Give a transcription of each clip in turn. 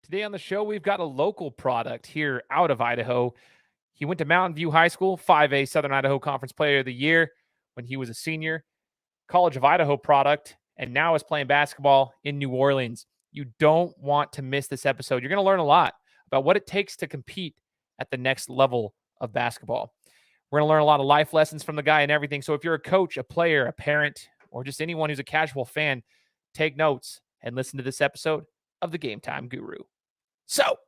Today on the show, we've got a local product here out of Idaho. He went to Mountain View High School, 5A Southern Idaho Conference Player of the Year when he was a senior, College of Idaho product, and now is playing basketball in New Orleans. You don't want to miss this episode. You're going to learn a lot about what it takes to compete at the next level of basketball. We're going to learn a lot of life lessons from the guy and everything. So if you're a coach, a player, a parent, or just anyone who's a casual fan, take notes and listen to this episode of the Gametime Guru. So,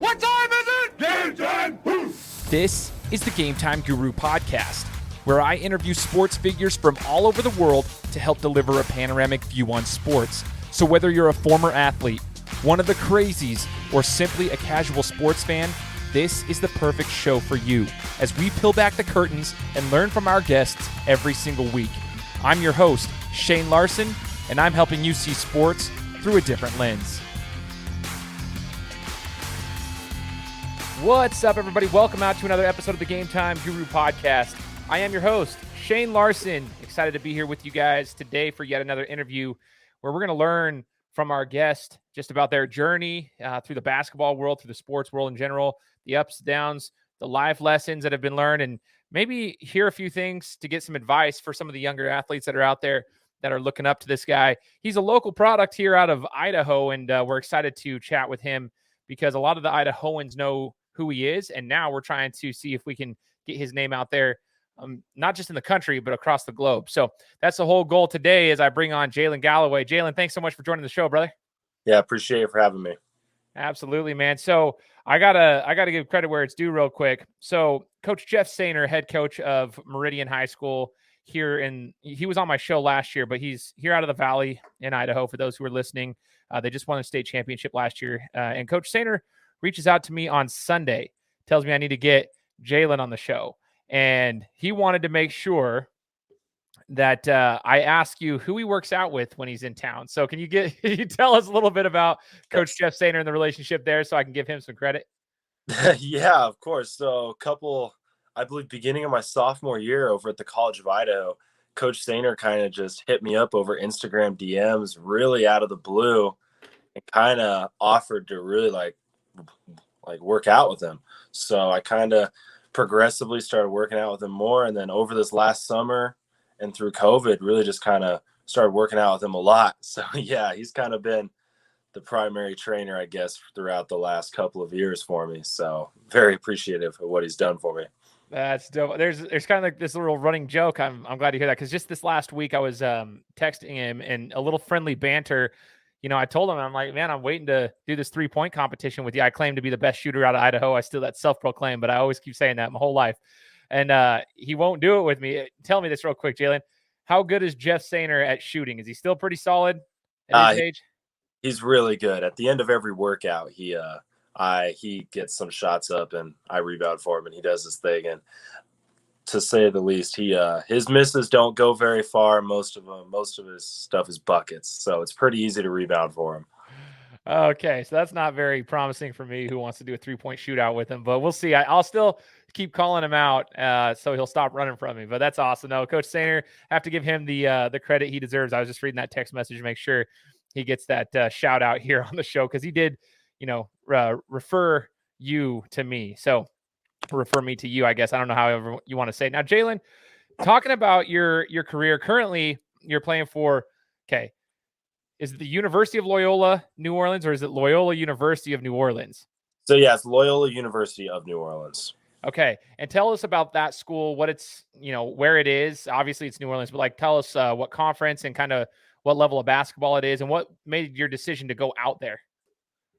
what time is it? Game time! This is the Gametime Guru Podcast, where I interview sports figures from all over the world to help deliver a panoramic view on sports. So whether you're a former athlete, one of the crazies, or simply a casual sports fan, this is the perfect show for you as we peel back the curtains and learn from our guests every single week. I'm your host, Shane Larson, and I'm helping you see sports through a different lens. What's up, everybody? Welcome out to another episode of the Gametime Guru Podcast. I am your host, Shane Larson. Excited to be here with you guys today for yet another interview where we're going to learn from our guest just about their journey through the basketball world, through the sports world in general, the ups, downs, the life lessons that have been learned, and maybe hear a few things to get some advice for some of the younger athletes that are out there that are looking up to this guy. He's a local product here out of Idaho, and we're excited to chat with him because a lot of the Idahoans know who he is, and now we're trying to see if we can get his name out there, not just in the country, but across the globe. So that's the whole goal today as I bring on Jalen Galloway. Jalen, thanks so much for joining the show, brother. Yeah, appreciate it for having me. Absolutely, man. So I gotta give credit where it's due real quick. So Coach Jeff Sainer, head coach of Meridian High School he was on my show last year, but he's here out of the Valley in Idaho for those who are listening. They just won a state championship last year. And Coach Sainer reaches out to me on Sunday, tells me I need to get Jalen on the show. And he wanted to make sure that I ask you who he works out with when he's in town. So can you tell us a little bit about Coach Jeff Sainer and the relationship there so I can give him some credit? Yeah, of course. So I believe beginning of my sophomore year over at the College of Idaho, Coach Sainer kind of just hit me up over Instagram DMs really out of the blue and kind of offered to really like work out with him. So I kind of progressively started working out with him more. And then over this last summer and through COVID, really just kind of started working out with him a lot. So yeah, he's kind of been the primary trainer, I guess, throughout the last couple of years for me. So very appreciative of what he's done for me. That's dope. There's kind of like this little running joke. I'm glad to hear that because just this last week I was texting him and a little friendly banter. You know, I told him, I'm like, man, I'm waiting to do this 3-point competition with you. I claim to be the best shooter out of Idaho. I still that self-proclaimed, but I always keep saying that my whole life. And he won't do it with me. Tell me this real quick, Jalen. How good is Jeff Sainer at shooting? Is he still pretty solid at his age? He's really good. At the end of every workout, he gets some shots up and I rebound for him and he does his thing. And to say the least, his misses don't go very far. Most of his stuff is buckets, so it's pretty easy to rebound for him. Okay, so that's not very promising for me who wants to do a 3-point shootout with him, but we'll see. I'll still keep calling him out so he'll stop running from me, but that's awesome. No, Coach Sainer, have to give him the credit he deserves. I was just reading that text message to make sure he gets that shout out here on the show because he did, refer you to me. So refer me to you, I guess. I don't know however you want to say it. Now, Jalen, talking about your career, currently you're playing for, is it the University of Loyola New Orleans or is it Loyola University of New Orleans? So yeah, it's Loyola University of New Orleans. Okay. And tell us about that school, what it's, where it is. Obviously it's New Orleans, but tell us what conference and kind of what level of basketball it is and what made your decision to go out there.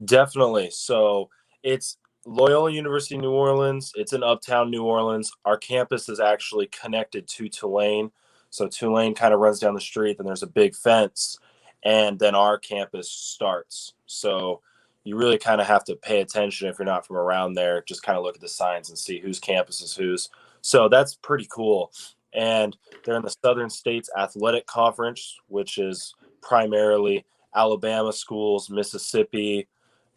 Definitely. So it's Loyola University New Orleans. It's in uptown New Orleans. Our campus is actually connected to Tulane. So Tulane kind of runs down the street, then there's a big fence, and then our campus starts. So you really kind of have to pay attention if you're not from around there. Just kind of look at the signs and see whose campus is whose. So that's pretty cool. And they're in the Southern States Athletic Conference, which is primarily Alabama schools, Mississippi,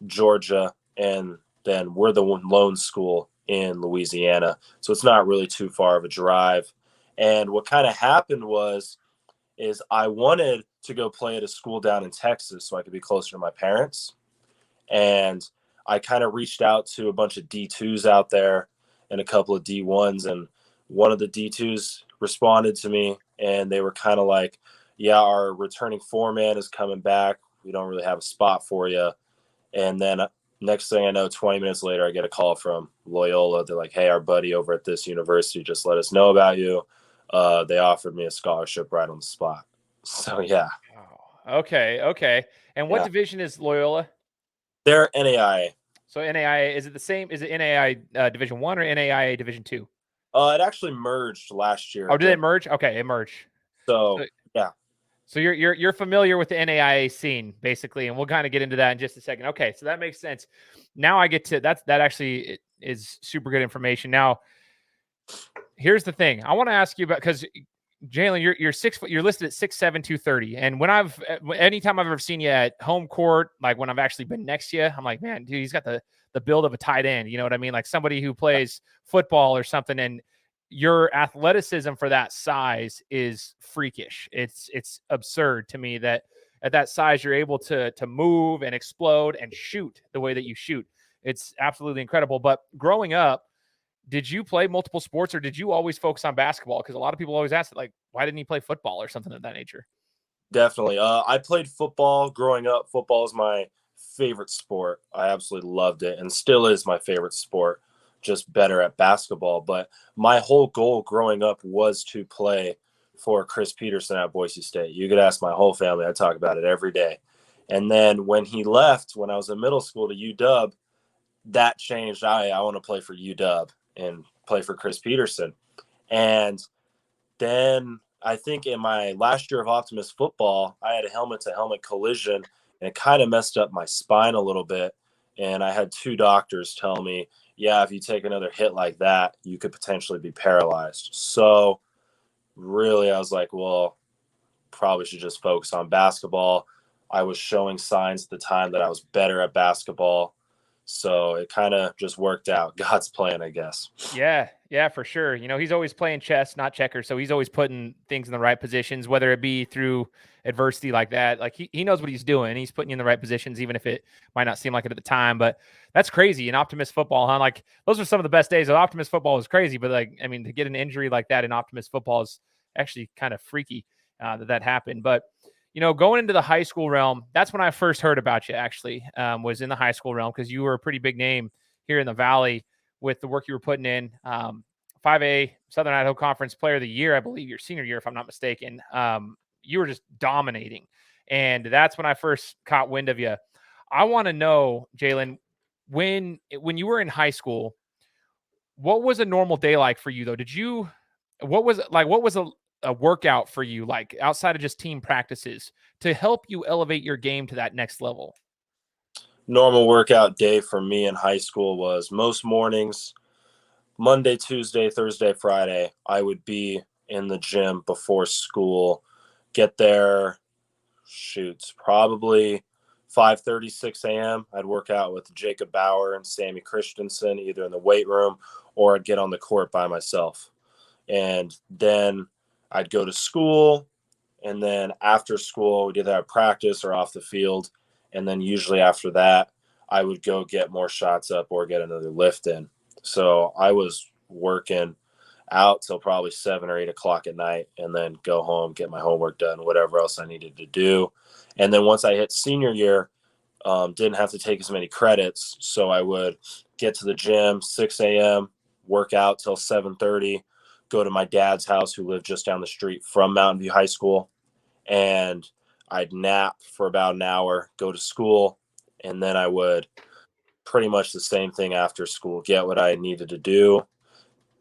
Georgia, and then we're the lone school in Louisiana. So it's not really too far of a drive. And what kind of happened is I wanted to go play at a school down in Texas so I could be closer to my parents. And I kind of reached out to a bunch of D2s out there and a couple of D1s, and one of the D2s responded to me, and they were kind of like, yeah, our returning foreman is coming back. We don't really have a spot for you. And then next thing I know, 20 minutes later, I get a call from Loyola. They're like, hey, our buddy over at this university just let us know about you. They offered me a scholarship right on the spot. So, yeah. Oh, okay. And what division is Loyola? They're NAIA. So NAIA, is it the same? Is it NAIA Division 1 or NAIA Division 2? It actually merged last year. Oh, did it merge? Okay, it merged. So yeah. So you're familiar with the NAIA scene, basically, and we'll kind of get into that in just a second. Okay, so that makes sense. Now I get to that actually is super good information. Now, here's the thing. I want to ask you about, because Jalen, you're 6 foot, you're listed at 6'7", 230. And anytime I've ever seen you at home court, like when I've actually been next to you, I'm like, man, dude, he's got the build of a tight end. You know what I mean? Like somebody who plays football or something. And your athleticism for that size is freakish. It's absurd to me that at that size you're able to move and explode and shoot the way that you shoot. It's absolutely incredible. But growing up, did you play multiple sports, or did you always focus on basketball? Because a lot of people always ask, like, why didn't he play football or something of that nature? Definitely. I played football growing up. Football is my favorite sport. I absolutely loved it, and still is my favorite sport, just better at basketball. But my whole goal growing up was to play for Chris Peterson at Boise State. You could ask my whole family. I talk about it every day. And then when he left, when I was in middle school, to UW, that changed. I want to play for UW and play for Chris Peterson. And then I think in my last year of Optimus football, I had a helmet-to-helmet collision, and it kind of messed up my spine a little bit. And I had 2 doctors tell me, yeah, if you take another hit like that, you could potentially be paralyzed. So really, I was like, well, probably should just focus on basketball. I was showing signs at the time that I was better at basketball. So it kind of just worked out. God's plan, I guess. Yeah, for sure. You know, he's always playing chess, not checkers. So he's always putting things in the right positions, whether it be through adversity like that. Like he knows what he's doing. He's putting you in the right positions, even if it might not seem like it at the time. But that's crazy in Optimus football, huh? Like those are some of the best days of Optimus football. Was crazy. But like, I mean, to get an injury like that in Optimus football is actually kind of freaky that happened. But you know, going into the high school realm, that's when I first heard about you, actually, was in the high school realm, because you were a pretty big name here in the Valley with the work you were putting in. 5A Southern Idaho Conference Player of the Year, I believe your senior year, if I'm not mistaken. You were just dominating. And that's when I first caught wind of you. I want to know, Jalen, when you were in high school, what was a normal day like for you, though? What was a workout for you, like outside of just team practices, to help you elevate your game to that next level? Normal workout day for me in high school was most mornings, Monday, Tuesday, Thursday, Friday, I would be in the gym before school, get there, probably 5:30, 6 a.m. I'd work out with Jacob Bauer and Sammy Christensen, either in the weight room or I'd get on the court by myself. And then I'd go to school, and then after school, we'd either have practice or off the field. And then usually after that, I would go get more shots up or get another lift in. So I was working out till probably 7 or 8 o'clock at night, and then go home, get my homework done, whatever else I needed to do. And then once I hit senior year, didn't have to take as many credits. So I would get to the gym 6 a.m., work out till 7:30, go to my dad's house, who lived just down the street from Mountain View High School, and I'd nap for about an hour, go to school, and then I would pretty much the same thing after school, get what I needed to do,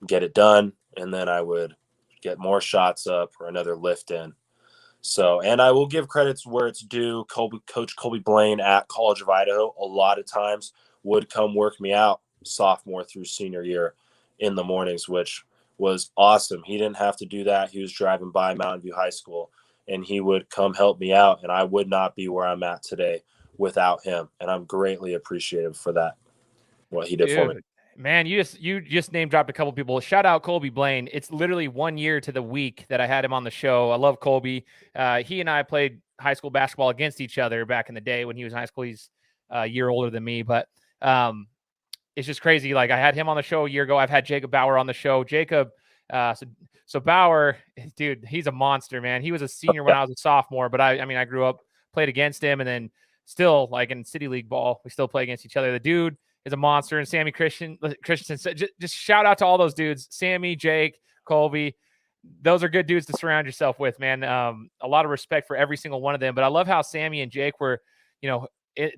get it done, and then I would get more shots up or another lift in. So, and I will give credits where it's due. Coach Colby Blaine at College of Idaho a lot of times would come work me out sophomore through senior year in the mornings, which was awesome. He didn't have to do that. He was driving by Mountain View High School, and he would come help me out, and I would not be where I'm at today without him. And I'm greatly appreciative for that, what he did for me. Man, you just name dropped a couple people. Shout out Colby Blaine. It's literally 1 year to the week that I had him on the show. I love Colby. He and I played high school basketball against each other back in the day when he was in high school. He's a year older than me, but it's just crazy. Like I had him on the show a year ago. I've had Jacob Bauer on the show. Jacob, so Bauer, dude, he's a monster, man. He was a senior when I was a sophomore, but I mean, I grew up, played against him, and then still, like in City League ball, we still play against each other. The dude is a monster. And Sammy Christensen, just shout out to all those dudes, Sammy, Jake, Colby. Those are good dudes to surround yourself with, man. A lot of respect for every single one of them. But I love how Sammy and Jake were,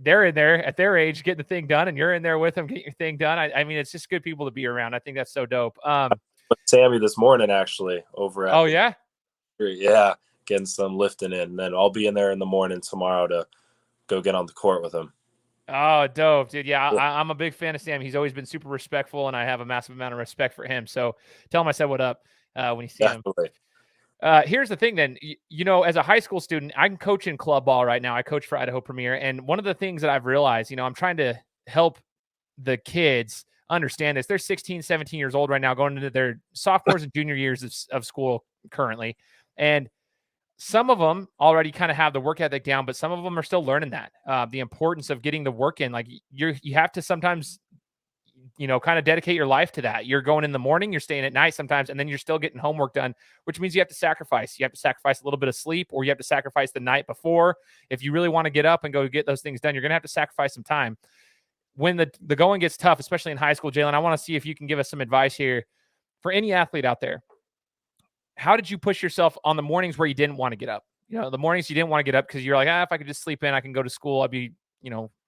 they're in there at their age getting the thing done, and you're in there with them getting your thing done. I mean, it's just good people to be around. I think that's so dope. Sammy this morning, actually, over at yeah, getting some lifting in. And then I'll be in there in the morning tomorrow to go get on the court with him. Oh, dope, dude. Yeah, I'm a big fan of Sam. He's always been super respectful, and I have a massive amount of respect for him. So tell him I said what up when you see him. Here's the thing then, as a high school student, I'm coaching club ball right now. I coach for Idaho Premier. And one of the things that I've realized, I'm trying to help the kids understand this. They're 16, 17 years old right now, going into their sophomores and junior years of school currently. And some of them already kind of have the work ethic down, but some of them are still learning that, the importance of getting the work in. Like you have to sometimes, kind of dedicate your life to that. You're going in the morning, you're staying at night sometimes, and then you're still getting homework done, which means you have to sacrifice. You have to sacrifice a little bit of sleep, or you have to sacrifice the night before. If you really want to get up and go get those things done, you're going to have to sacrifice some time. When the going gets tough, especially in high school, Jalen, I want to see if you can give us some advice here for any athlete out there. How did you push yourself on the mornings where you didn't want to get up? The mornings you didn't want to get up because you're like, if I could just sleep in, I can go to school. I'd be,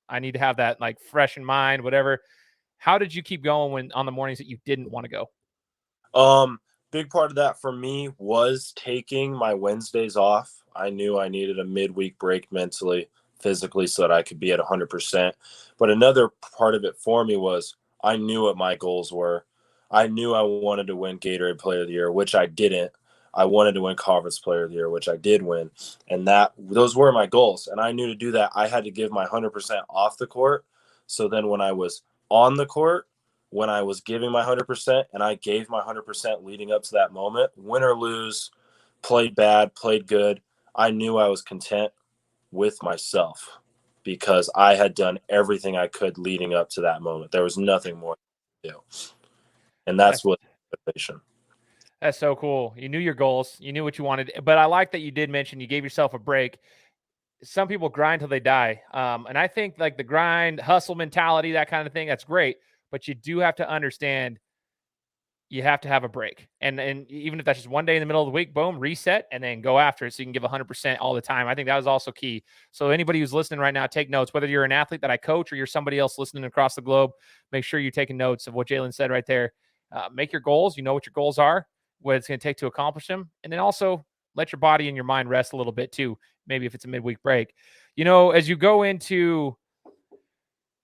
I need to have that like fresh in mind, whatever. How did you keep going on the mornings that you didn't want to go? Big part of that for me was taking my Wednesdays off. I knew I needed a midweek break mentally, physically, so that I could be at 100%. But another part of it for me was I knew what my goals were. I knew I wanted to win Gatorade Player of the Year, which I didn't. I wanted to win Conference Player of the Year, which I did win. And those were my goals. And I knew to do that, I had to give my 100% off the court. So then when I was on the court, when I was giving my 100%, and I gave my 100% leading up to that moment, win or lose, played bad, played good, I knew I was content with myself because I had done everything I could leading up to that moment. There was nothing more to do. And that's what motivation. That's so cool. You knew your goals. You knew what you wanted. But I like that you did mention you gave yourself a break. Some people grind till they die. And I think like the grind, hustle mentality, that kind of thing, that's great. But you do have to understand you have to have a break. And even if that's just one day in the middle of the week, boom, reset, and then go after it so you can give 100% all the time. I think that was also key. So anybody who's listening right now, take notes. Whether you're an athlete that I coach or you're somebody else listening across the globe, make sure you're taking notes of what Jalen said right there. Make your goals. You know what your goals are, what it's going to take to accomplish them. And then also let your body and your mind rest a little bit too. Maybe if it's a midweek break. As you go into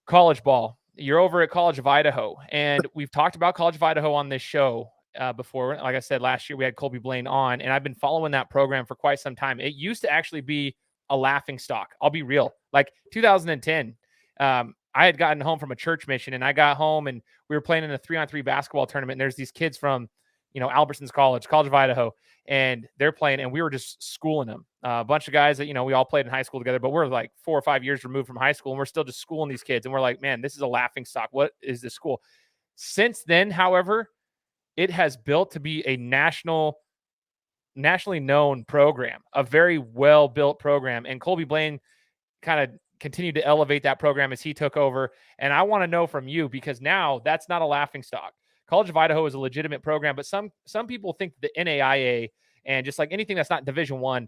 college ball, you're over at College of Idaho, and we've talked about College of Idaho on this show before. Like I said, last year we had Colby Blaine on, and I've been following that program for quite some time. It used to actually be a laughing stock. I'll be real. Like 2010, I had gotten home from a church mission, and I got home, and we were playing in a 3-on-3 basketball tournament, and there's these kids from, Albertsons College of Idaho, and they're playing, and we were just schooling them. A bunch of guys that, we all played in high school together, but we're like 4 or 5 years removed from high school, and we're still just schooling these kids. And we're like, man, this is a laughing stock. What is this school? Since then, however, it has built to be a nationally known program, a very well-built program. And Colby Blaine kind of continued to elevate that program as he took over. And I want to know from you, because now that's not a laughing stock. College of Idaho is a legitimate program, but some people think the NAIA and just like anything that's not Division I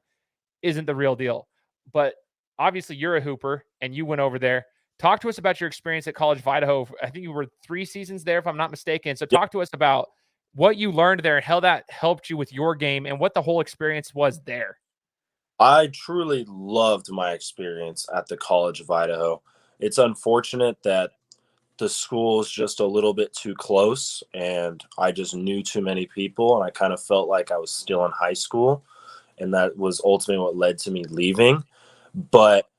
isn't the real deal. But obviously you're a hooper and you went over there. Talk to us about your experience at College of Idaho. I think you were 3 seasons there, if I'm not mistaken. So talk to us about what you learned there and how that helped you with your game and what the whole experience was there. I truly loved my experience at the College of Idaho. It's unfortunate that the school is just a little bit too close, and I just knew too many people, and I kind of felt like I was still in high school, and that was ultimately what led to me leaving. But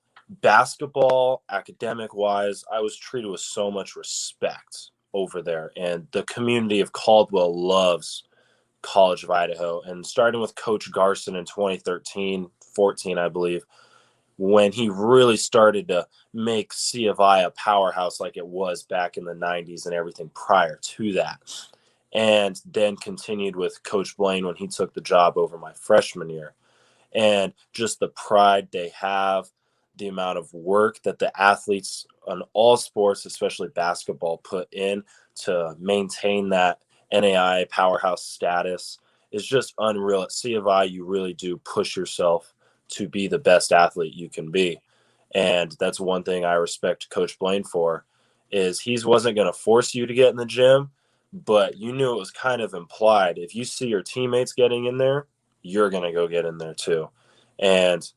basketball, academic-wise, I was treated with so much respect over there, and the community of Caldwell loves College of Idaho. And starting with Coach Garson in 2013-14, I believe, when he really started to make C of I a powerhouse like it was back in the 90s and everything prior to that. And then continued with Coach Blaine when he took the job over my freshman year. And just the pride they have, the amount of work that the athletes on all sports, especially basketball, put in to maintain that NAIA powerhouse status is just unreal. At C of I, you really do push yourself to be the best athlete you can be. And that's one thing I respect Coach Blaine for, is he wasn't going to force you to get in the gym, but you knew it was kind of implied. If you see your teammates getting in there, you're going to go get in there too. And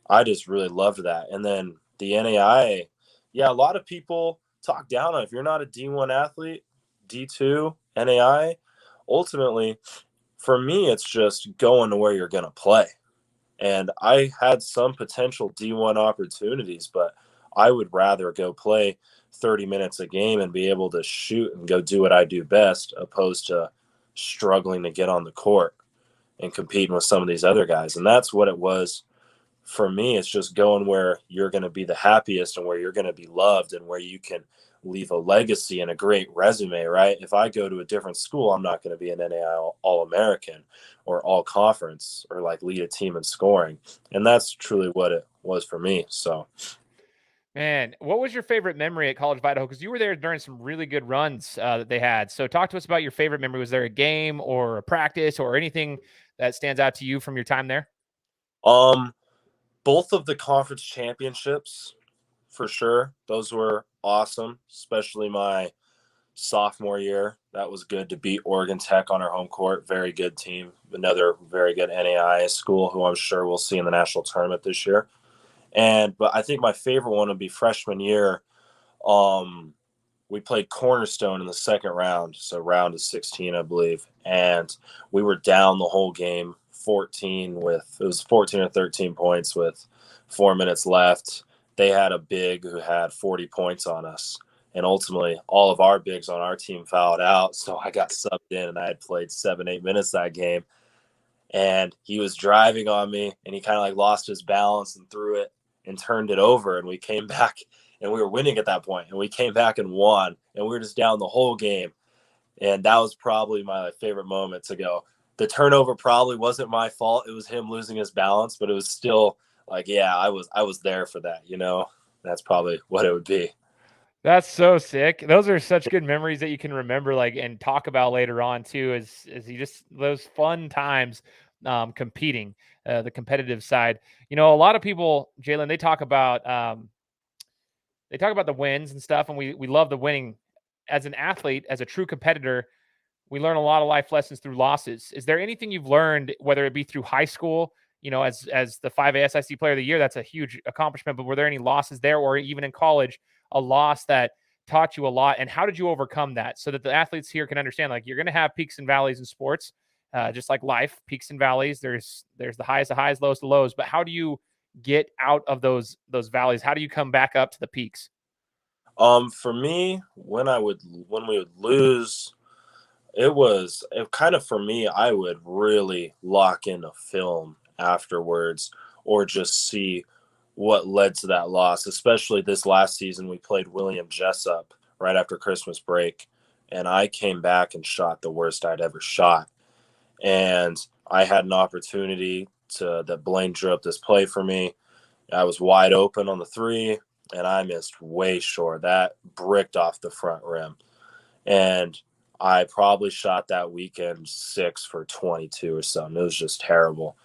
I just really loved that. And then the NAIA, yeah, a lot of people talk down on if you're not a D1 athlete, D2, NAIA. Ultimately, for me, it's just going to where you're going to play. And I had some potential D1 opportunities, but I would rather go play 30 minutes a game and be able to shoot and go do what I do best, opposed to struggling to get on the court and competing with some of these other guys. And that's what it was for me. It's just going where you're going to be the happiest and where you're going to be loved and where you can leave a legacy and a great resume, right? If I go to a different school, I'm not going to be an NAIA All-American or all-conference or like lead a team in scoring. And that's truly what it was for me. So, man, what was your favorite memory at College of Idaho? Because you were there during some really good runs that they had. So talk to us about your favorite memory. Was there a game or a practice or anything that stands out to you from your time there? Both of the conference championships, for sure. Those were awesome, especially my sophomore year. That was good to beat Oregon Tech on our home court. Very good team. Another very good NAIA school who I'm sure we'll see in the national tournament this year. But I think my favorite one would be freshman year. We played Cornerstone in the second round, so round of 16, I believe. And we were down the whole game, 14 or 13 points with 4 minutes left. They had a big who had 40 points on us. And ultimately, all of our bigs on our team fouled out. So I got subbed in, and I had played 7-8 minutes that game. And he was driving on me, and he kind of like lost his balance and threw it and turned it over. And we came back, and we were winning at that point. And we came back and won. And we were just down the whole game. And that was probably my favorite moment to go. The turnover probably wasn't my fault. It was him losing his balance, but it was still like, yeah, I was there for that, you know? That's probably what it would be. That's so sick. Those are such good memories that you can remember, like, and talk about later on too, as you just those fun times competing, the competitive side. You know, a lot of people, Jalen, they talk about the wins and stuff, and we love the winning. As an athlete, as a true competitor, we learn a lot of life lessons through losses. Is there anything you've learned, whether it be through high school, you know, as the 5A SIC Player of the Year, that's a huge accomplishment, but were there any losses there, or even in college, a loss that taught you a lot, and how did you overcome that so that the athletes here can understand, like, you're going to have peaks and valleys in sports, just like life, peaks and valleys. There's the highs, lows, the lows, but how do you get out of those valleys? How do you come back up to the peaks? For me, when we would lose, it kind of, for me, I would really lock in a film afterwards or just see what led to that loss. Especially this last season, we played William Jessup right after Christmas break, and I came back and shot the worst I'd ever shot. And I had an opportunity that Blaine drew up this play for me. I was wide open on the three, and I missed way short. That bricked off the front rim. And I probably shot that weekend 6 for 22 or something. It was just terrible.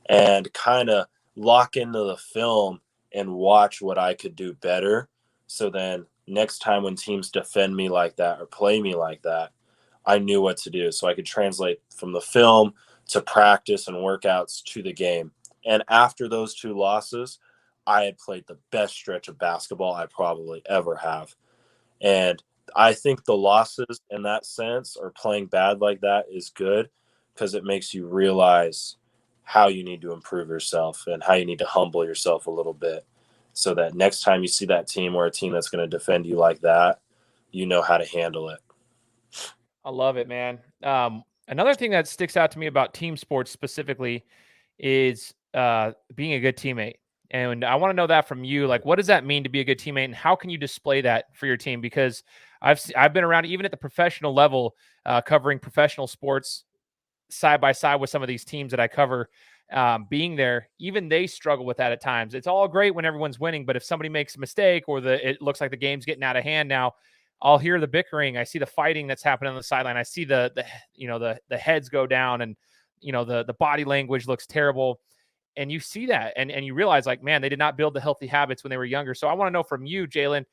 And kind of lock into the film and watch what I could do better. So then next time when teams defend me like that or play me like that, I knew what to do. So I could translate from the film to practice and workouts to the game. And after those 2 losses, I had played the best stretch of basketball I probably ever have. And I think the losses in that sense, or playing bad like that, is good because it makes you realize how you need to improve yourself and how you need to humble yourself a little bit so that next time you see that team or a team that's going to defend you like that, you know how to handle it. I love it, man. Another thing that sticks out to me about team sports specifically is being a good teammate. And I want to know that from you. Like, what does that mean to be a good teammate, and how can you display that for your team? Because I've been around even at the professional level, covering professional sports side by side with some of these teams that I cover. Being there, even they struggle with that at times. It's all great when everyone's winning, but if somebody makes a mistake or it looks like the game's getting out of hand now, I'll hear the bickering. I see the fighting that's happening on the sideline. I see the heads go down, and the body language looks terrible. And you see that, and you realize, like, man, they did not build the healthy habits when they were younger. So I want to know from you, Jalen,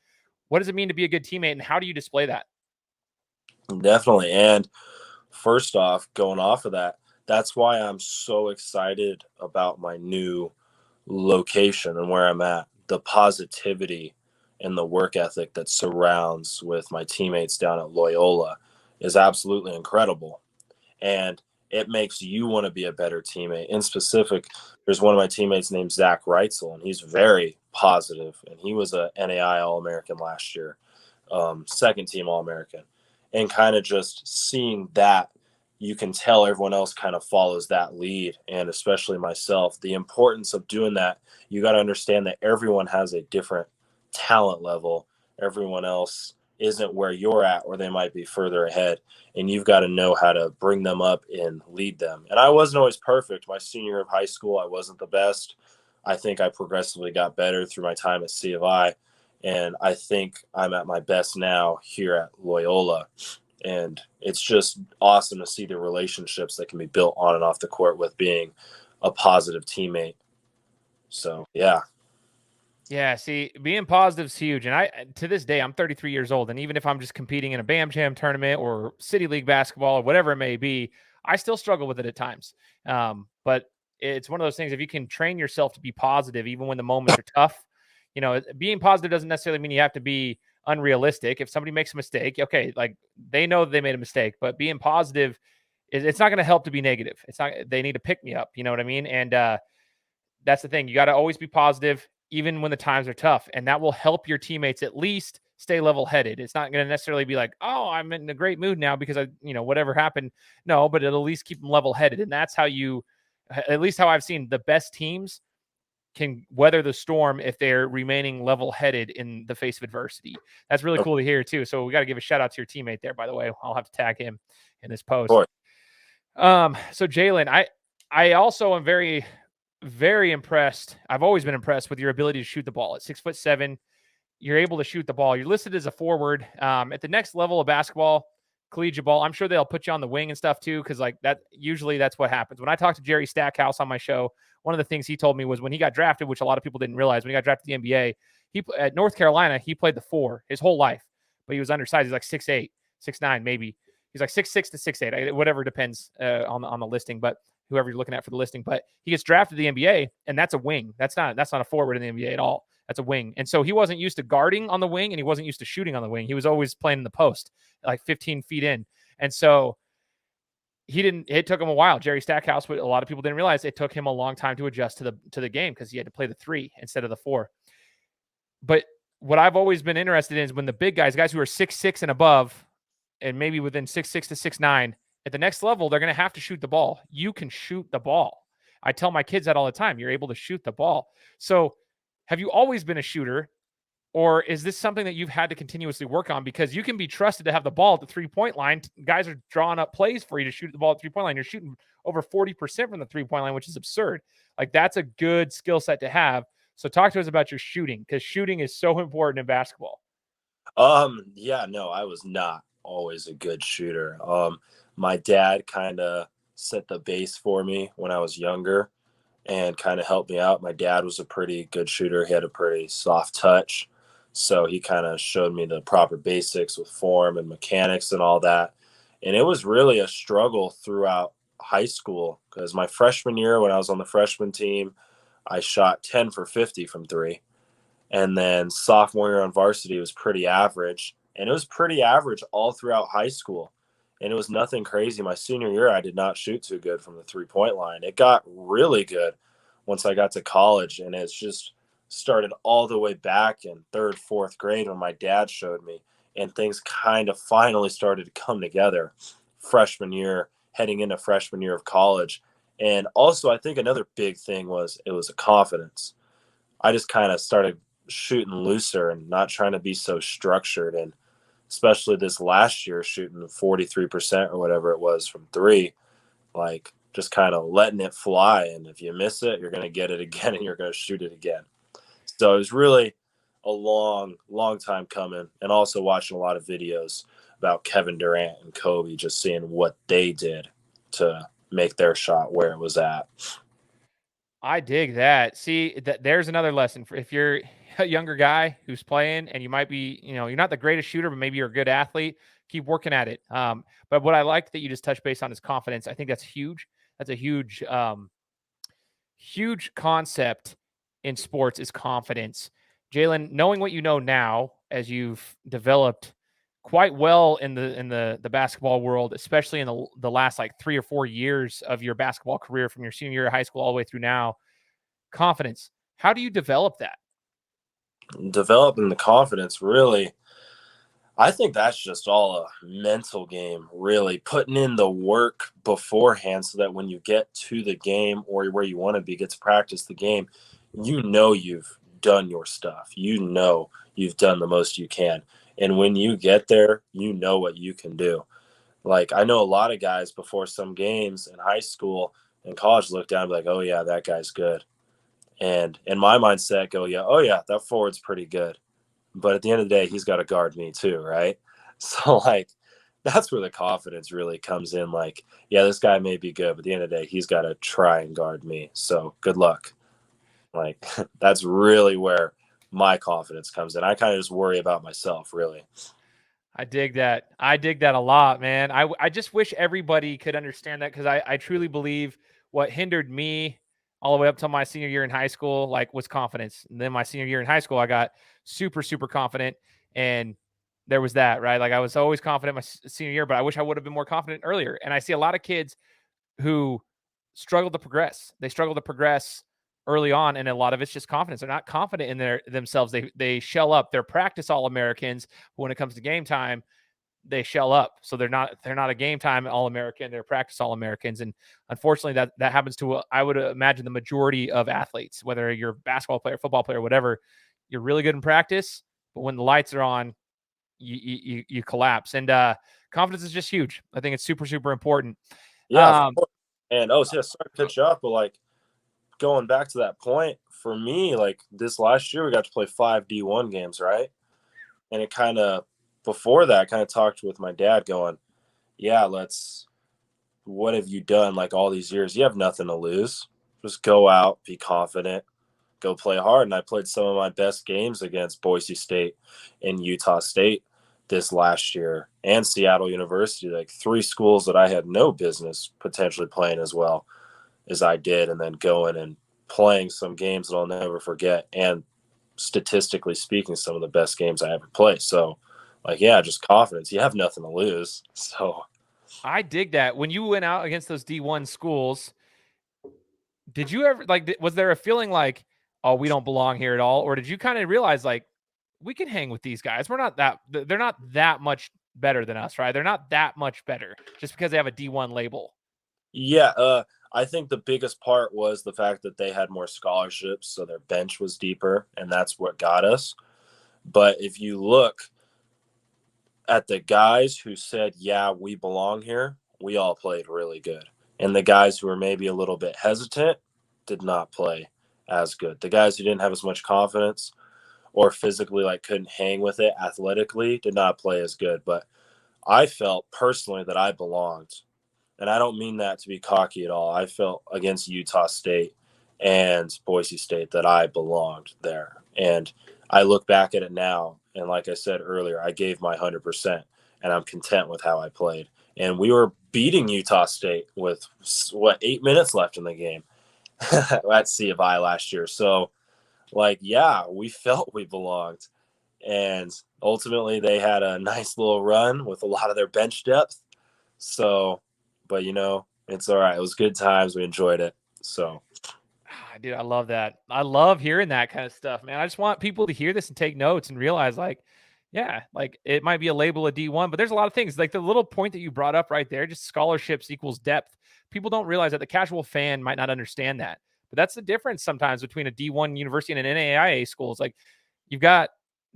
what does it mean to be a good teammate, and how do you display that? Definitely. And first off, going off of that, that's why I'm so excited about my new location and where I'm at. The positivity and the work ethic that surrounds with my teammates down at Loyola is absolutely incredible. And it makes you want to be a better teammate. In specific, there's one of my teammates named Zach Reitzel, and he's very positive, and he was a NAIA All-American last year, second team All-American. And kind of just seeing that, you can tell everyone else kind of follows that lead, and especially myself. The importance of doing that, you got to understand that everyone has a different talent level. Everyone else isn't where you're at, or they might be further ahead, and you've got to know how to bring them up and lead them. And I wasn't always perfect. My senior year of high school, I wasn't the best. I think I progressively got better through my time at C of I, and I think I'm at my best now here at Loyola. And it's just awesome to see the relationships that can be built on and off the court with being a positive teammate. So, yeah. Yeah, see, being positive is huge. And to this day, I'm 33 years old. And even if I'm just competing in a Bam Jam tournament or City League basketball or whatever it may be, I still struggle with it at times. But it's one of those things, if you can train yourself to be positive, even when the moments are tough, being positive doesn't necessarily mean you have to be unrealistic. If somebody makes a mistake, okay, like, they know that they made a mistake, but being positive, it's not going to help to be negative. It's not, they need to pick me up. You know what I mean? And that's the thing. You got to always be positive, even when the times are tough. And that will help your teammates at least stay level headed. It's not going to necessarily be like, oh, I'm in a great mood now because whatever happened. No, but it'll at least keep them level headed. And that's how at least how I've seen the best teams can weather the storm if they're remaining level headed in the face of adversity. That's really cool to hear too. So we got to give a shout out to your teammate there, by the way. I'll have to tag him in this post. So Jalen, I also am very, very impressed. I've always been impressed with your ability to shoot the ball. At 6'7", you're able to shoot the ball. You're listed as a forward. At the next level of basketball, collegiate ball, I'm sure they'll put you on the wing and stuff too, because like that, usually that's what happens. When I talked to Jerry Stackhouse on my show, one of the things he told me was when he got drafted, which a lot of people didn't realize, when he got drafted to the NBA, at North Carolina, he played the 4 his whole life, but he was undersized. He's like 6'8", 6'9", maybe. He's like 6'6" to 6'8", whatever, depends on the listing, but whoever you're looking at for the listing. But he gets drafted to the NBA, and that's a wing. That's not a forward in the NBA at all. That's a wing. And so he wasn't used to guarding on the wing, and he wasn't used to shooting on the wing. He was always playing in the post, like 15 feet in. And so it took him a while. Jerry Stackhouse, a lot of people didn't realize it took him a long time to adjust to the game because he had to play the 3 instead of the 4. But what I've always been interested in is when the big guys who are 6'6" and above, and maybe within 6'6" to 6'9", at the next level, they're going to have to shoot the ball. You can shoot the ball. I tell my kids that all the time. You're able to shoot the ball. So have you always been a shooter, or is this something that you've had to continuously work on? Because you can be trusted to have the ball at the 3-point line. Guys are drawing up plays for you to shoot the ball at the 3-point line. You're shooting over 40% from the 3-point line, which is absurd. Like, that's a good skill set to have. So talk to us about your shooting, because shooting is so important in basketball. Yeah, no, I was not always a good shooter. My dad kind of set the base for me when I was younger and kind of helped me out. My dad was a pretty good shooter. He had a pretty soft touch. So he kind of showed me the proper basics with form and mechanics and all that. And it was really a struggle throughout high school because my freshman year, when I was on the freshman team, I shot 10 for 50 from 3. And then sophomore year on varsity was pretty average. And it was pretty average all throughout high school. And it was nothing crazy. My senior year, I did not shoot too good from the 3-point line. It got really good once I got to college. And it's just started all the way back in 3rd, 4th grade when my dad showed me. And things kind of finally started to come together freshman year, heading into freshman year of college. And also, I think another big thing was it was a confidence. I just kind of started shooting looser and not trying to be so structured. And especially this last year, shooting 43% or whatever it was from three, like just kind of letting it fly. And if you miss it, you're going to get it again and you're going to shoot it again. So it was really a long time coming. And also watching a lot of videos about Kevin Durant and Kobe, just seeing what they did to make their shot where it was at. I dig that. See, there's another lesson for if you're a younger guy who's playing and you might be, you're not the greatest shooter, but maybe you're a good athlete. Keep working at it. But what I like that you just touched base on is confidence. I think that's huge. That's a huge, huge concept in sports is confidence. Jalen, knowing what you know now, as you've developed quite well in the basketball world, especially in the last like 3 or 4 years of your basketball career from your senior year of high school all the way through now, confidence. How do you develop that? Developing the confidence, really, I think that's just all a mental game, really. Putting in the work beforehand so that when you get to the game or where you want to be, get to practice the game, you've done your stuff. You've done the most you can. And when you get there, you know what you can do. Like, I know a lot of guys before some games in high school and college look down and be like, oh, yeah, that guy's good. And in my mindset, go, yeah, oh, yeah, that forward's pretty good. But at the end of the day, he's got to guard me too, right? So, like, that's where the confidence really comes in. Like, yeah, this guy may be good, but at the end of the day, he's got to try and guard me. So good luck. Like, that's really where my confidence comes in. I kind of just worry about myself, really. I dig that. I dig that a lot, man. I just wish everybody could understand that because I truly believe what hindered me all the way up till my senior year in high school, like, was confidence. And then my senior year in high school, I got super, super confident. And there was that, right? Like, I was always confident my senior year, but I wish I would have been more confident earlier. And I see a lot of kids who struggle to progress. They struggle to progress early on, and a lot of it's just confidence. They're not confident in themselves. They shell up. They're practice All-Americans, but when it comes to game time, they shell up. So they're not a game time All-American. They're practice All-Americans, and unfortunately, that happens to I would imagine the majority of athletes, whether you're a basketball player, football player, whatever. You're really good in practice, but when the lights are on, you collapse. And confidence is just huge. I think it's super, super important. Yeah, and sorry to cut you off, but like, going back to that point, for me, like, this last year we got to play 5 D1 games, right? And it kind of, before that, I kind of talked with my dad going, yeah, what have you done like all these years? You have nothing to lose. Just go out, be confident, go play hard. And I played some of my best games against Boise State and Utah State this last year, and Seattle University, like 3 schools that I had no business potentially playing as well as I did, and then going and playing some games that I'll never forget, and statistically speaking, some of the best games I ever played. So, like, yeah, just confidence. You have nothing to lose. So I dig that. When you went out against those D1 schools, did you ever, like, was there a feeling like, oh, we don't belong here at all? Or did you kind of realize, like, we can hang with these guys? They're not that much better than us, right? They're not that much better just because they have a D1 label. yeah, I think the biggest part was the fact that they had more scholarships, so their bench was deeper, and that's what got us. But if you look at the guys who said, yeah, we belong here, we all played really good. And the guys who were maybe a little bit hesitant did not play as good. The guys who didn't have as much confidence or physically, like, couldn't hang with it athletically, did not play as good. But I felt personally that I belonged. And I don't mean that to be cocky at all. I felt against Utah State and Boise State that I belonged there. And I look back at it now, and like I said earlier, I gave my 100%, and I'm content with how I played. And we were beating Utah State with, 8 minutes left in the game at C of I last year. So, like, yeah, we felt we belonged. And ultimately, they had a nice little run with a lot of their bench depth. So, but, it's all right. It was good times. We enjoyed it. So, dude, I love that. I love hearing that kind of stuff, man. I just want people to hear this and take notes and realize, like, yeah, like, it might be a label of D1, but there's a lot of things. Like the little point that you brought up right there, just scholarships equals depth. People don't realize that. The casual fan might not understand that, But that's the difference sometimes between a D1 university and an NAIA school. It's like you've got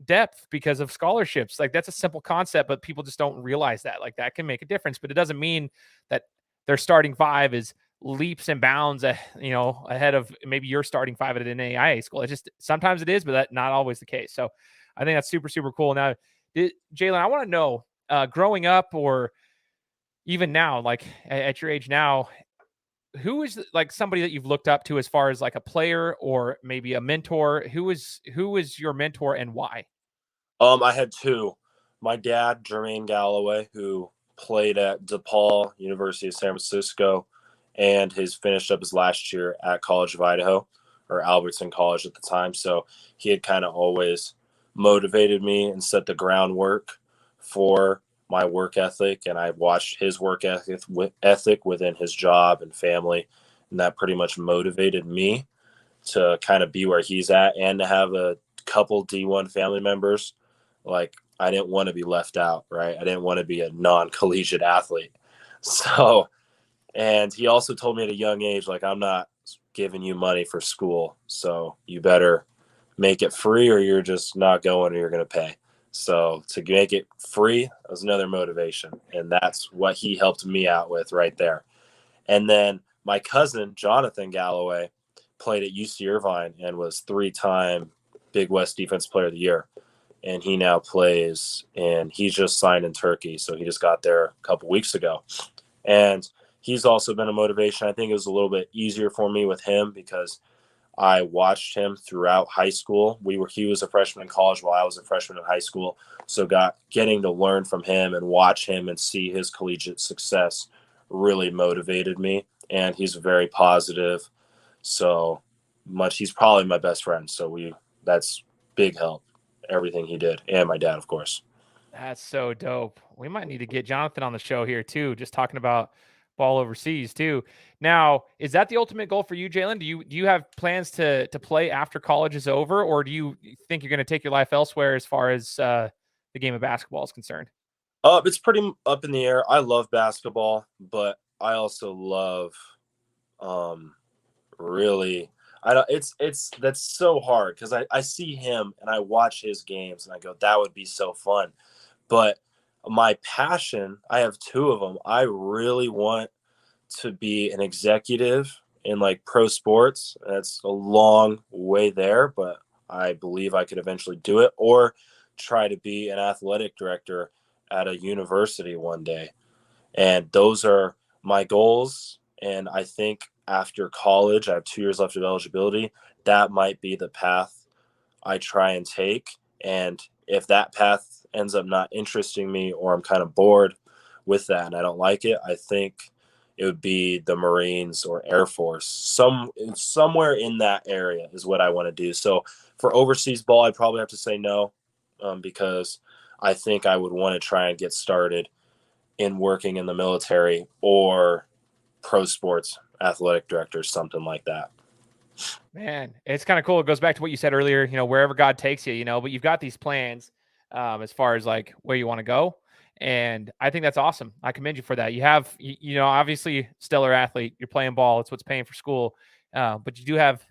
depth because of scholarships. Like that's a simple concept, but people just don't realize that. Like that can make a difference, but it doesn't mean that their starting five is leaps and bounds, ahead of maybe your starting five at an NAIA school. It just sometimes it is, but that's not always the case. So I think that's super, super cool. Now, Jalen, I want to know, growing up or even now, like at your age now, who is like somebody that you've looked up to as far as like a player or maybe a mentor? Who is your mentor and why? I had two. My dad, Jalen Galloway, who played at DePaul, University of San Francisco, and has finished up his last year at College of Idaho, or Albertson College at the time. So he had kind of always motivated me and set the groundwork for my work ethic. And I watched his work ethic within his job and family. And that pretty much motivated me to kind of be where he's at and to have a couple D1 family members. Like, I didn't want to be left out, right? I didn't want to be a non-collegiate athlete. So, and he also told me at a young age, like, I'm not giving you money for school, so you better make it free or you're just not going or you're going to pay. So to make it free was another motivation. And that's what he helped me out with right there. And then my cousin, Jonathan Galloway, played at UC Irvine and was 3-time Big West Defense Player of the Year. And he now plays, and he's just signed in Turkey. So he just got there a couple weeks ago. And he's also been a motivation. I think it was a little bit easier for me with him because I watched him throughout high school. He was a freshman in college while I was a freshman in high school. So getting to learn from him and watch him and see his collegiate success really motivated me. And he's very positive. So much, he's probably my best friend. So that's big help, everything he did. And my dad, of course. That's so dope. We might need to get Jonathan on the show here too, just talking about ball overseas too. Now, is that the ultimate goal for you, Jalen? Do you have plans to play after college is over, or do you think you're going to take your life elsewhere as far as the game of basketball is concerned? It's pretty up in the air. I love basketball, but I also love really that's so hard because I see him and I watch his games and I go, that would be so fun. But my passion, I have two of them. I really want to be an executive in like pro sports. That's a long way there, but I believe I could eventually do it, or try to be an athletic director at a university one day. And those are my goals. And I think after college, I have 2 years left of eligibility. That might be the path I try and take. And if that path ends up not interesting me, or I'm kind of bored with that and I don't like it, I think it would be the Marines or Air Force. Somewhere in that area is what I want to do. So for overseas ball, I'd probably have to say no, because I think I would want to try and get started in working in the military or pro sports athletic director, something like that. Man, it's kind of cool. It goes back to what you said earlier, wherever God takes you, but you've got these plans as far as like where you want to go. And I think that's awesome. I commend you for that. You have, obviously stellar athlete, you're playing ball. It's what's paying for school. But you do have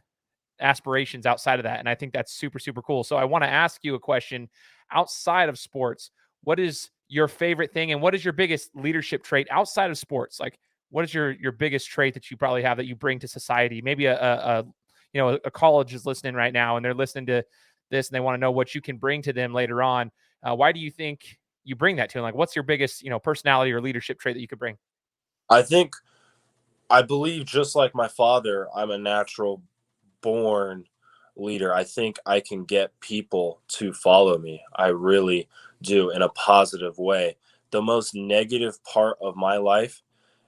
aspirations outside of that. And I think that's super, super cool. So I want to ask you a question outside of sports. What is your favorite thing? And what is your biggest leadership trait outside of sports? Like, what is your biggest trait that you probably have that you bring to society? Maybe a college is listening right now and they're listening to this and they want to know what you can bring to them later on. Why do you think you bring that to them? Like, what's your biggest, personality or leadership trait that you could bring? I believe just like my father, I'm a natural born leader. I think I can get people to follow me. I really do, in a positive way. The most negative part of my life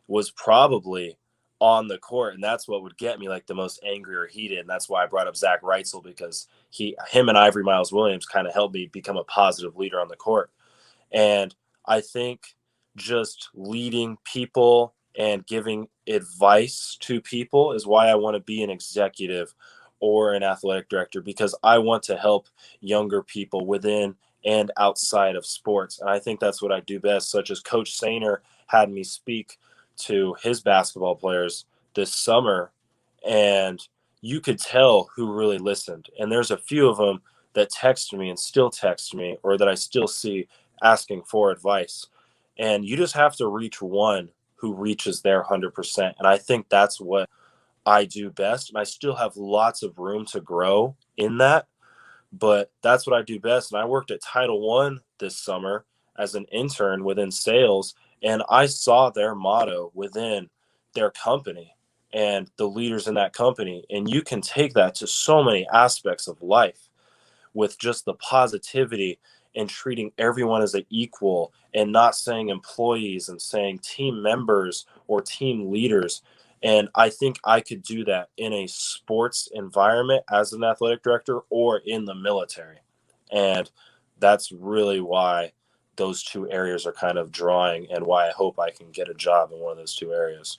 was probably on the court, and that's what would get me like the most angry or heated. And that's why I brought up Zach Reitzel, because him and Ivory Miles Williams kind of helped me become a positive leader on the court. And I think just leading people and giving advice to people is why I want to be an executive or an athletic director, because I want to help younger people within and outside of sports. And I think that's what I do best, such as Coach Sainer had me speak to his basketball players this summer. And you could tell who really listened. And there's a few of them that text me and still text me, or that I still see asking for advice. And you just have to reach one who reaches their 100%. And I think that's what I do best. And I still have lots of room to grow in that, but that's what I do best. And I worked at Title One this summer as an intern within sales, and I saw their motto within their company and the leaders in that company. And you can take that to so many aspects of life with just the positivity and treating everyone as an equal, and not saying employees and saying team members or team leaders. And I think I could do that in a sports environment as an athletic director or in the military. And that's really why those two areas are kind of drawing, and why I hope I can get a job in one of those two areas.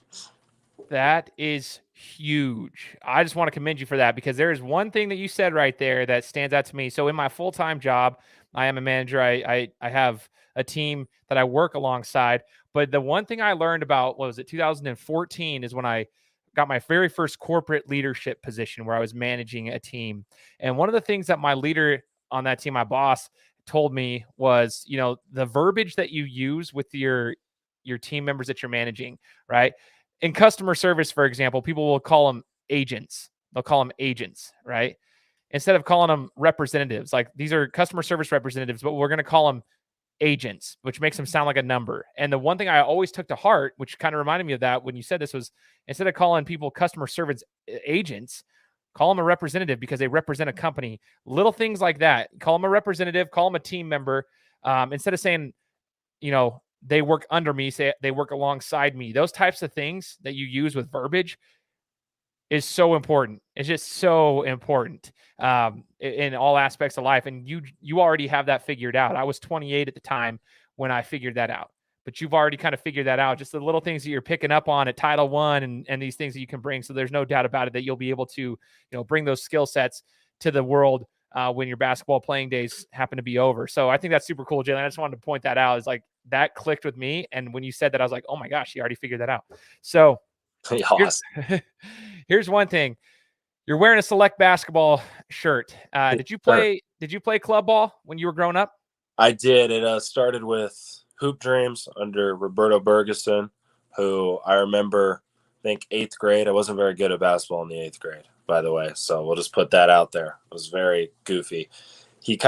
That is huge. I just want to commend you for that, because there is one thing that you said right there that stands out to me. So in my full-time job, I am a manager. I have a team that I work alongside. But the one thing I learned about, what was it, 2014 is when I got my very first corporate leadership position where I was managing a team. And one of the things that my leader on that team, my boss, told me was, the verbiage that you use with your team members that you're managing, right? In customer service, for example, people will call them agents. They'll call them agents, right? Instead of calling them representatives. Like, these are customer service representatives, but we're going to call them agents, which makes them sound like a number. And the one thing I always took to heart, which kind of reminded me of that when you said this, was instead of calling people customer service agents, call them a representative, because they represent a company. Little things like that. Call them a representative, call them a team member. Instead of saying, they work under me, say they work alongside me. Those types of things that you use with verbiage is so important. It's just so important in all aspects of life. And you already have that figured out. I was 28 at the time when I figured that out, but you've already kind of figured that out. Just the little things that you're picking up on at Title One, and these things that you can bring. So there's no doubt about it that you'll be able to, bring those skill sets to the world when your basketball playing days happen to be over. So I think that's super cool, Jalen. I just wanted to point that out. It's like, that clicked with me. And when you said that, I was like, oh my gosh, he already figured that out. So here's one thing. You're wearing a Select basketball shirt. Did you play club ball when you were growing up? I did. It started with Hoop Dreams under Roberto Bergeson, who I remember, I think 8th grade. I wasn't very good at basketball in the 8th grade, by the way. So we'll just put that out there. It was very goofy. He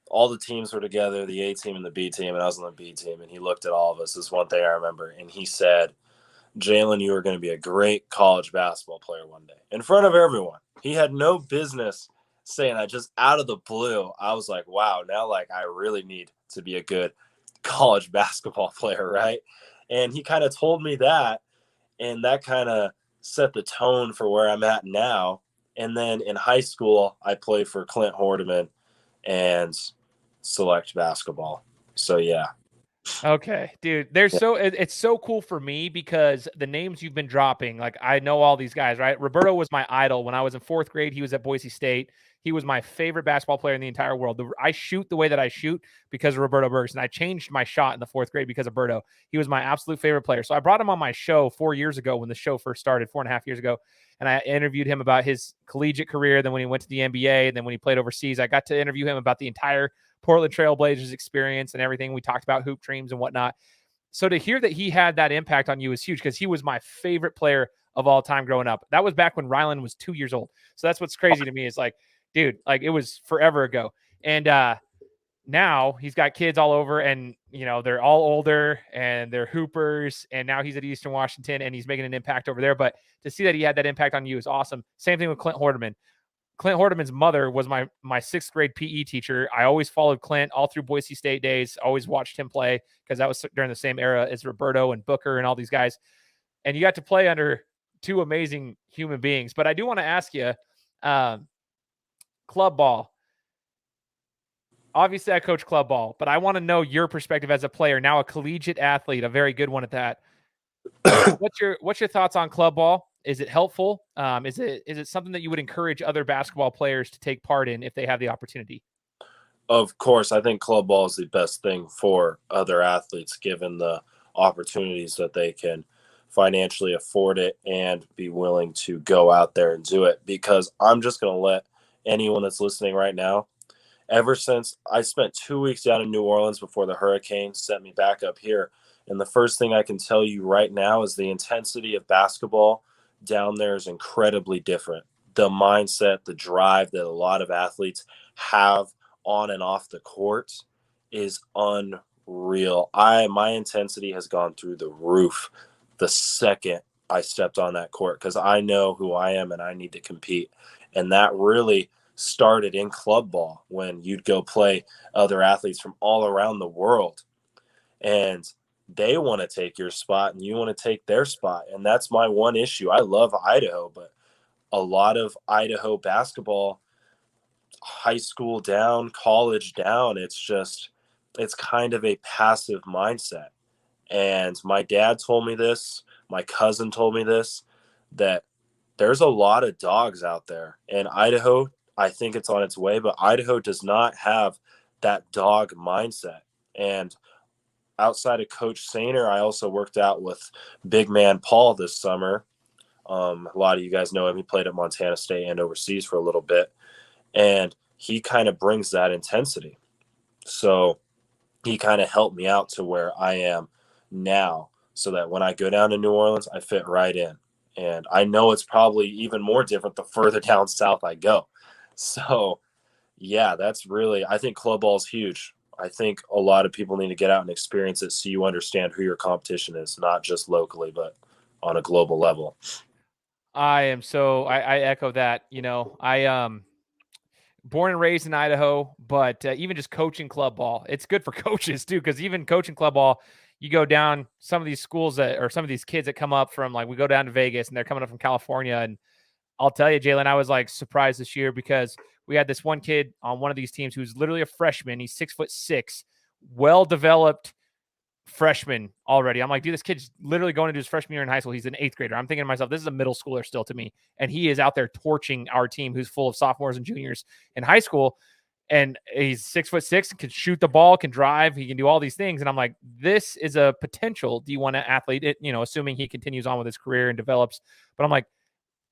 all the teams were together, the A team and the B team, and I was on the B team. And he looked at all of us. This is one thing I remember. And he said, Jalen, you are going to be a great college basketball player one day, in front of everyone. He had no business saying that, just out of the blue. I was like, wow, now I really need to be a good college basketball player, right? And he kind of told me that, and that kind of set the tone for where I'm at now. And then in high school, I played for Clint Hordeman and Select basketball. So yeah. Okay, dude. It's so cool for me, because the names you've been dropping, like, I know all these guys, right? Roberto was my idol when I was in 4th grade. He was at Boise State. He was my favorite basketball player in the entire world. I shoot the way that I shoot because of Roberto Bergeson. I changed my shot in the 4th grade because of Berto. He was my absolute favorite player. So I brought him on my show 4 years ago when the show first started, 4.5 years ago. And I interviewed him about his collegiate career. Then when he went to the NBA, and then when he played overseas, I got to interview him about the entire Portland Trailblazers experience and everything. We talked about hoop dreams and whatnot. So to hear that he had that impact on you is huge, because he was my favorite player of all time growing up. That was back when Rylan was 2 years old. So that's what's crazy to me, is like, dude, like, it was forever ago. And now he's got kids all over, and they're all older and they're hoopers, and now he's at Eastern Washington and he's making an impact over there. But to see that he had that impact on you is awesome. Same thing with Clint Hordeman. Clint Hordeman's mother was my 6th grade PE teacher. I always followed Clint all through Boise State days. Always watched him play, because that was during the same era as Roberto and Booker and all these guys. And you got to play under two amazing human beings. But I do want to ask you, club ball. Obviously, I coach club ball, but I want to know your perspective as a player, now a collegiate athlete, a very good one at that. What's your thoughts on club ball? Is it helpful? Is it something that you would encourage other basketball players to take part in if they have the opportunity? Of course, I think club ball is the best thing for other athletes, given the opportunities that they can financially afford it and be willing to go out there and do it. Because I'm just going to let anyone that's listening right now, ever since I spent 2 weeks down in New Orleans before the hurricane sent me back up here, and the first thing I can tell you right now is the intensity of basketball down there is incredibly different. The mindset, the drive that a lot of athletes have on and off the court is unreal. My intensity has gone through the roof the second I stepped on that court, because I know who I am and I need to compete. And that really started in club ball, when you'd go play other athletes from all around the world, and they want to take your spot and you want to take their spot. And that's my one issue. I love Idaho, but a lot of Idaho basketball, high school down, college down, it's kind of a passive mindset. And my dad told me this, my cousin told me this, that there's a lot of dogs out there. And Idaho, I think it's on its way, but Idaho does not have that dog mindset. And outside of Coach Sainer, I also worked out with big man Paul this summer. A lot of you guys know him. He played at Montana State and overseas for a little bit. And he kind of brings that intensity. So he kind of helped me out to where I am now, so that when I go down to New Orleans, I fit right in. And I know it's probably even more different the further down south I go. So, yeah, that's really – I think club ball is huge. I think a lot of people need to get out and experience it so you understand who your competition is, not just locally, but on a global level. I echo that. I born and raised in Idaho, but even just coaching club ball, it's good for coaches too, because even coaching club ball, you go down some of these schools or some of these kids that come up from, like, we go down to Vegas and they're coming up from California. And I'll tell you, Jalen, I was like surprised this year because we had this one kid on one of these teams who's literally a freshman. He's 6'6", well-developed freshman already. I'm like, dude, this kid's literally going into his freshman year in high school. He's an 8th grader. I'm thinking to myself, this is a middle schooler still to me. And he is out there torching our team, who's full of sophomores and juniors in high school. And he's 6'6", can shoot the ball, can drive, he can do all these things. And I'm like, this is a potential D1 athlete, assuming he continues on with his career and develops. But I'm like,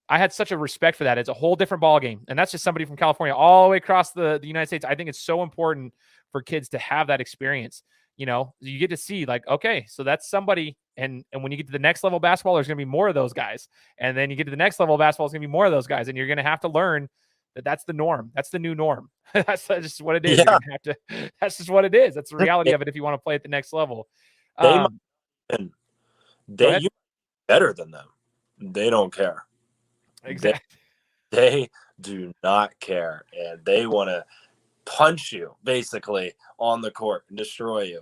I had such a respect for that. It's a whole different ball game. And that's just somebody from California all the way across the United States. I think it's so important for kids to have that experience. You get to see, like, okay, so that's somebody. And when you get to the next level of basketball, there's going to be more of those guys. And then you get to the next level of basketball, it's going to be more of those guys. And you're going to have to learn that that's the norm. That's the new norm. That's just what it is. Yeah. That's just what it is. That's the reality of it if you want to play at the next level. You better than them. They don't care. Exactly. They do not care, and they want to punch you basically on the court and destroy you.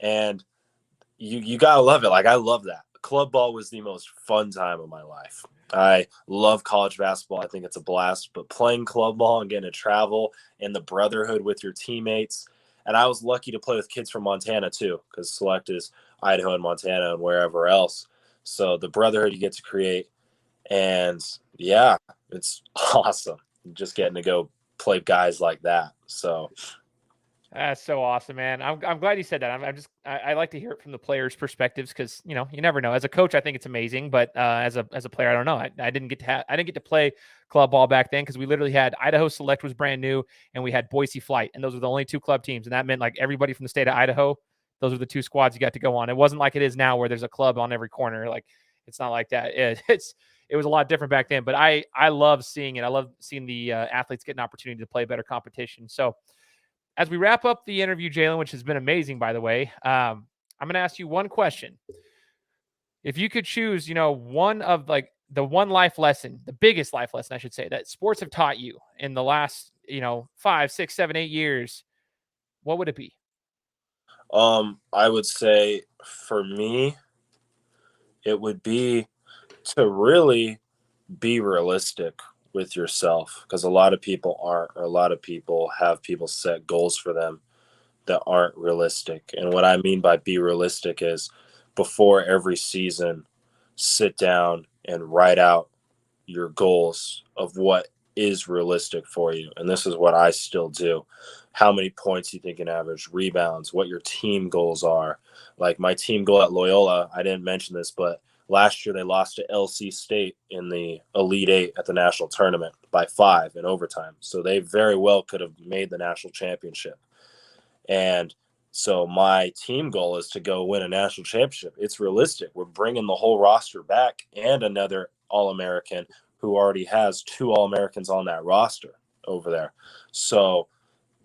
And you gotta love it. Like, I love that. Club ball was the most fun time of my life. I love college basketball. I think it's a blast, but playing club ball and getting to travel and the brotherhood with your teammates. And I was lucky to play with kids from Montana too, because Select is Idaho and Montana and wherever else. So the brotherhood you get to create, and yeah, it's awesome just getting to go play guys like that. So that's so awesome, man. I'm glad you said that. I like to hear it from the players' perspectives, because you never know. As a coach, I think it's amazing, but as a player, I don't know. I didn't get to play club ball back then, because we literally had Idaho Select was brand new, and we had Boise Flight, and those were the only two club teams, and that meant like everybody from the state of Idaho. Those were the two squads you got to go on. It wasn't like it is now, where there's a club on every corner. Like, it's not like that. It was a lot different back then, but I love seeing it. I love seeing the athletes get an opportunity to play better competition. So as we wrap up the interview, Jalen, which has been amazing, by the way, I'm going to ask you one question. If you could choose, one of like the one life lesson, the biggest life lesson, I should say, that sports have taught you in the last, 5, 6, 7, 8 years, what would it be? I would say for me, it would be to really be realistic with yourself, because a lot of people aren't, or a lot of people have people set goals for them that aren't realistic. And what I mean by be realistic is, before every season, sit down and write out your goals of what is realistic for you. And this is what I still do. How many points you think an average, rebounds, what your team goals are. Like my team goal at Loyola, I didn't mention this, but Last year, they lost to LC State in the Elite Eight at the national tournament by 5 in overtime. So they very well could have made the national championship. And so my team goal is to go win a national championship. It's realistic. We're bringing the whole roster back and another All-American who already has 2 All-Americans on that roster over there. So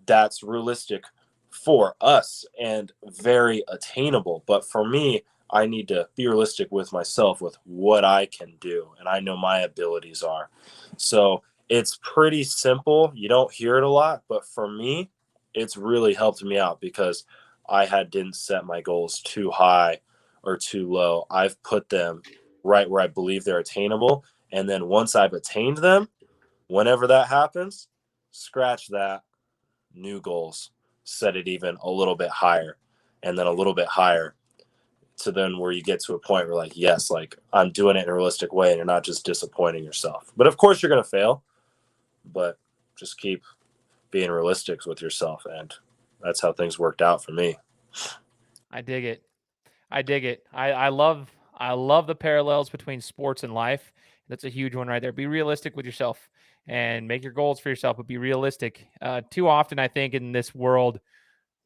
that's realistic for us and very attainable. But for me, I need to be realistic with myself with what I can do. And I know my abilities are. So it's pretty simple. You don't hear it a lot, but for me, it's really helped me out because I didn't set my goals too high or too low. I've put them right where I believe they're attainable. And then once I've attained them, whenever that happens, scratch that, new goals, set it even a little bit higher and then a little bit higher. To then where you get to a point where like, yes, like I'm doing it in a realistic way and you're not just disappointing yourself. But of course you're going to fail, but just keep being realistic with yourself. And that's how things worked out for me. I dig it. I love the parallels between sports and life. That's a huge one right there. Be realistic with yourself and make your goals for yourself, but be realistic. Too often, I think in this world,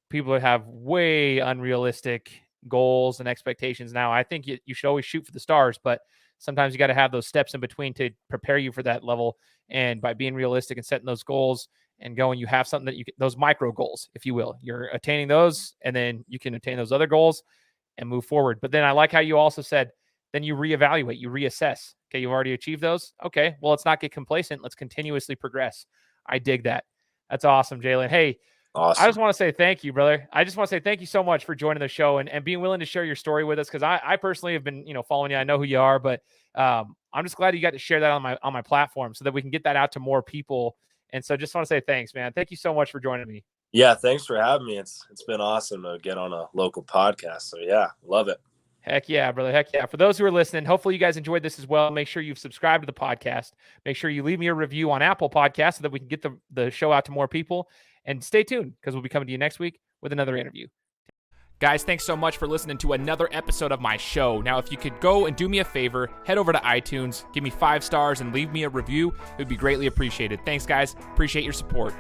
people have way unrealistic goals and expectations. Now, I think you should always shoot for the stars, but sometimes you got to have those steps in between to prepare you for that level. And by being realistic and setting those goals and going, you have something that you can, those micro goals, if you will, you're attaining those, and then you can attain those other goals and move forward. But then I like how you also said, then you reevaluate, you reassess. Okay, you've already achieved those. Okay, well, let's not get complacent. Let's continuously progress. I dig that. That's awesome, Jalen. Hey, awesome. I just want to say thank you, brother. I just want to say thank you so much for joining the show and being willing to share your story with us. Because I personally have been, following you. I know who you are, but I'm just glad you got to share that on my platform so that we can get that out to more people. And so just want to say thanks, man. Thank you so much for joining me. Yeah, thanks for having me. It's been awesome to get on a local podcast. So yeah, love it. Heck yeah, brother. Heck yeah. For those who are listening, hopefully you guys enjoyed this as well. Make sure you've subscribed to the podcast. Make sure you leave me a review on Apple Podcasts so that we can get the show out to more people. And stay tuned because we'll be coming to you next week with another interview. Guys, thanks so much for listening to another episode of my show. Now, if you could go and do me a favor, head over to iTunes, give me 5 stars, and leave me a review, it would be greatly appreciated. Thanks, guys. Appreciate your support.